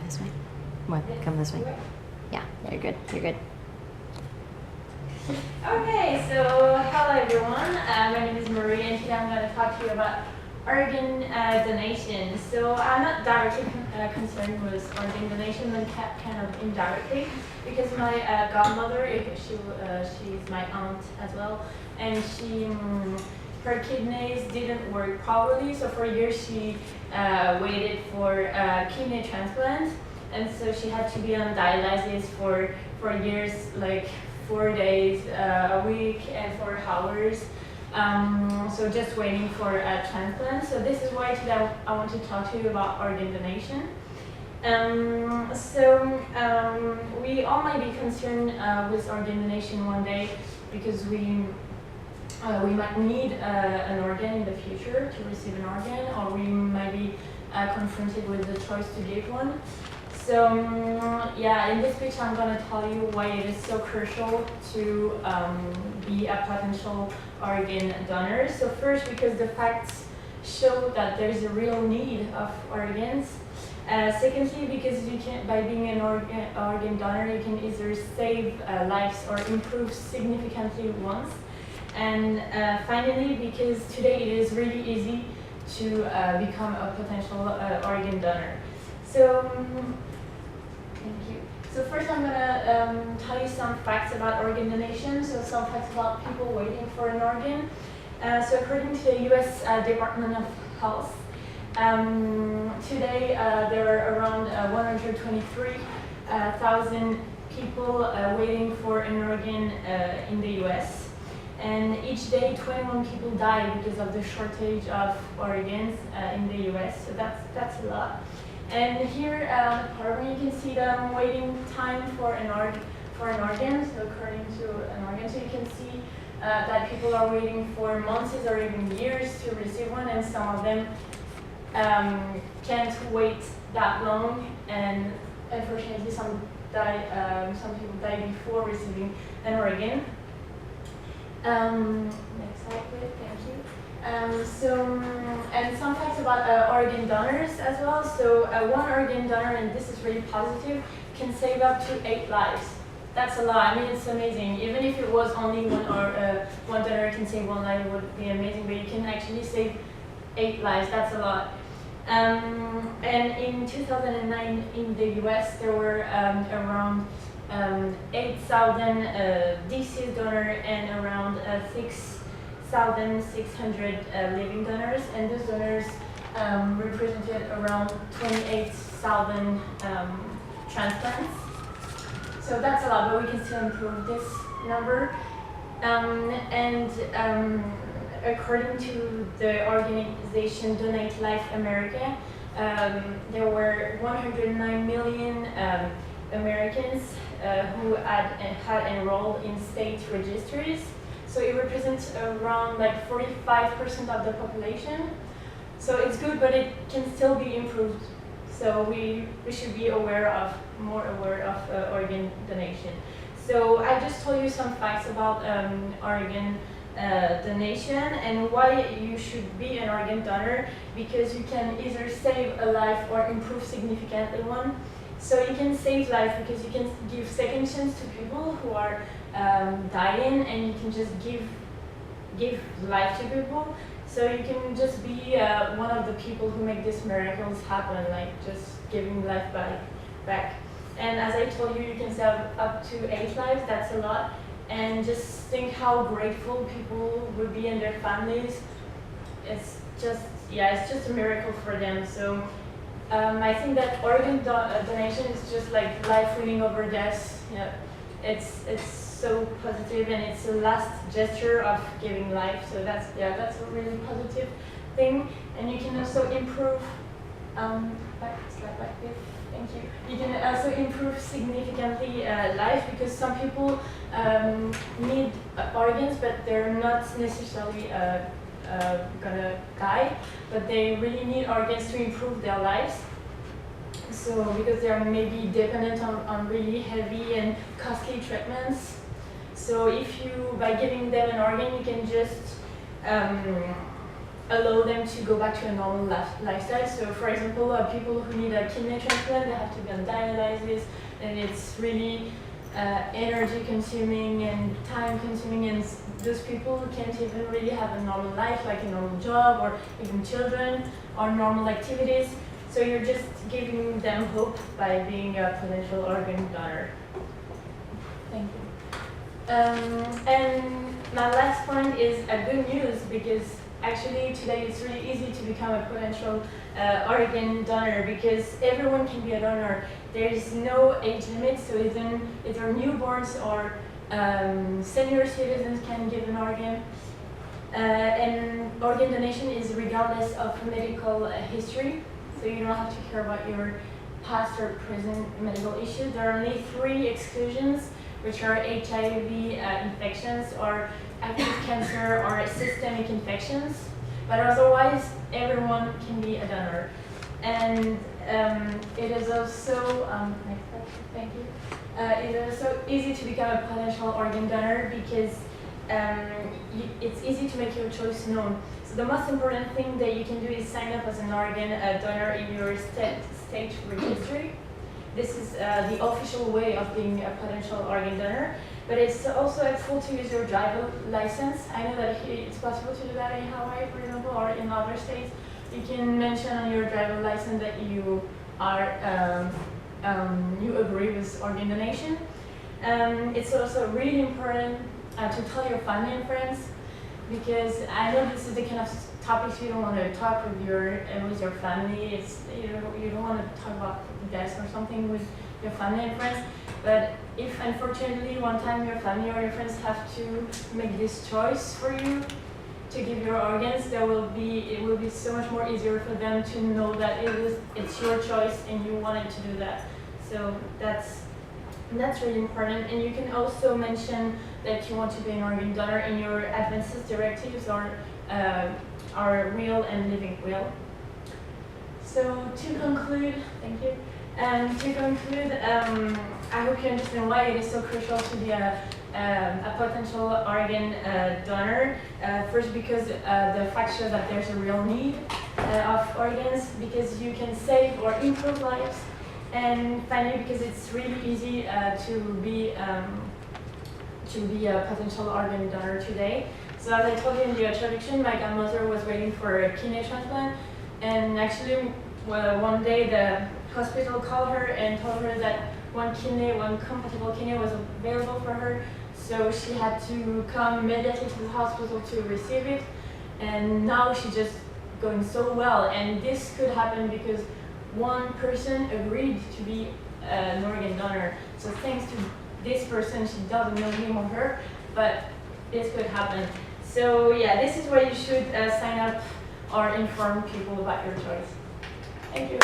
this way. What? Come this way. Yeah, you're good. You're good. Okay, so hello everyone. My name is Marie, and today I'm going to talk to you about organ donation. So I'm not directly concerned with organ donation, but kind of indirectly, because my godmother, she's my aunt as well, and her kidneys didn't work properly, so for years she waited for kidney transplant, and so she had to be on dialysis for years, like 4 days a week and 4 hours. So just waiting for a transplant. So this is why today I want to talk to you about organ donation. We all might be concerned with organ donation one day, because we might need an organ in the future to receive an organ, or we might be confronted with the choice to give one. So yeah, in this speech I'm going to tell you why it is so crucial to be a potential organ donor. So first, because the facts show that there's a real need of organs. Secondly, because by being an organ donor, you can either save lives or improve significantly ones. And finally, because today it is really easy to become a potential organ donor. So, thank you. So first I'm going to tell you some facts about organ donation, so some facts about people waiting for an organ. So according to the US Department of Health, today there are around 123,000 people waiting for an organ in the US. And each day 21 people die because of the shortage of organs in the US, so that's a lot. And here on the program you can see the waiting time for an organ. So according to an organ, so you can see that people are waiting for months or even years to receive one, and some of them can't wait that long, and unfortunately some people die before receiving an organ. Next slide, please. Thank you. And some facts about organ donors as well. So one organ donor, and this is really positive, can save up to 8 lives. That's a lot. I mean, it's amazing. Even if it was only one donor can save 1 life, it would be amazing. But you can actually save 8 lives. That's a lot. And in 2009 in the US, there were around 8,000 deceased donors and around 6,600 living donors, and those donors represented around 28,000 transplants. So that's a lot, but we can still improve this number. According to the organization Donate Life America, there were 109 million Americans who had enrolled in state registries. So it represents around like 45% of the population. So it's good, but it can still be improved. So we should be more aware of organ donation. So I just told you some facts about organ donation and why you should be an organ donor, because you can either save a life or improve significantly one. So you can save life because you can give second chance to people who are dying, and you can just give life to people. So you can just be one of the people who make these miracles happen, like just giving life back. And as I told you, you can save up to 8 lives. That's a lot. And just think how grateful people would be and their families. It's just a miracle for them. So I think that organ donation is just like life winning over death. Yeah, it's so positive, and it's a last gesture of giving life. So that's a really positive thing. And you can also improve. Slide back here. Thank you. You can also improve significantly life, because some people need organs, but they're not necessarily gonna die, but they really need organs to improve their lives. So because they are maybe dependent on really heavy and costly treatments. So if you, by giving them an organ, you can just allow them to go back to a normal lifestyle. So for example, people who need a kidney transplant, they have to be on dialysis, and it's really energy consuming and time consuming, and those people can't even really have a normal life, like a normal job or even children or normal activities. So you're just giving them hope by being a potential organ donor. Thank you. And my last point is a good news, because actually today it's really easy to become a potential organ donor, because everyone can be a donor. There is no age limit, so even newborns or senior citizens can give an organ. And organ donation is regardless of medical history, so you don't have to care about your past or present medical issues. There are only 3 exclusions, which are HIV infections or active cancer or systemic infections. But otherwise, everyone can be a donor. And it is also, next slide, thank you. It is also easy to become a potential organ donor, because it's easy to make your choice known. So the most important thing that you can do is sign up as an organ donor in your state registry. This is the official way of being a potential organ donor, but it's also helpful to use your driver license. I know that it's possible to do that in Hawaii, for example, or in other states. You can mention on your driver license that you are you agree with organ donation. It's also really important to tell your family and friends, because I know this is the kind of topics you don't want to talk with your family. It's you don't want to talk about death or something with your family and friends. But if unfortunately one time your family or your friends have to make this choice for you to give your organs, it will be so much more easier for them to know that it's your choice and you wanted to do that. So that's really important. And you can also mention that you want to be an organ donor in your advances directives or will and living will. So to conclude, thank you. I hope you understand why it is so crucial to be a potential organ donor. First, because the fact shows that there's a real need of organs, because you can save or improve lives, and finally, because it's really easy to be a potential organ donor today. So as I told you in the introduction, my grandmother was waiting for a kidney transplant, and actually, one day the hospital called her and told her that one compatible kidney was available for her. So she had to come immediately to the hospital to receive it, and now she's just going so well. And this could happen because one person agreed to be an organ donor. So thanks to this person, she doesn't know him or her, but this could happen. So yeah, this is where you should sign up or inform people about your choice. Thank you.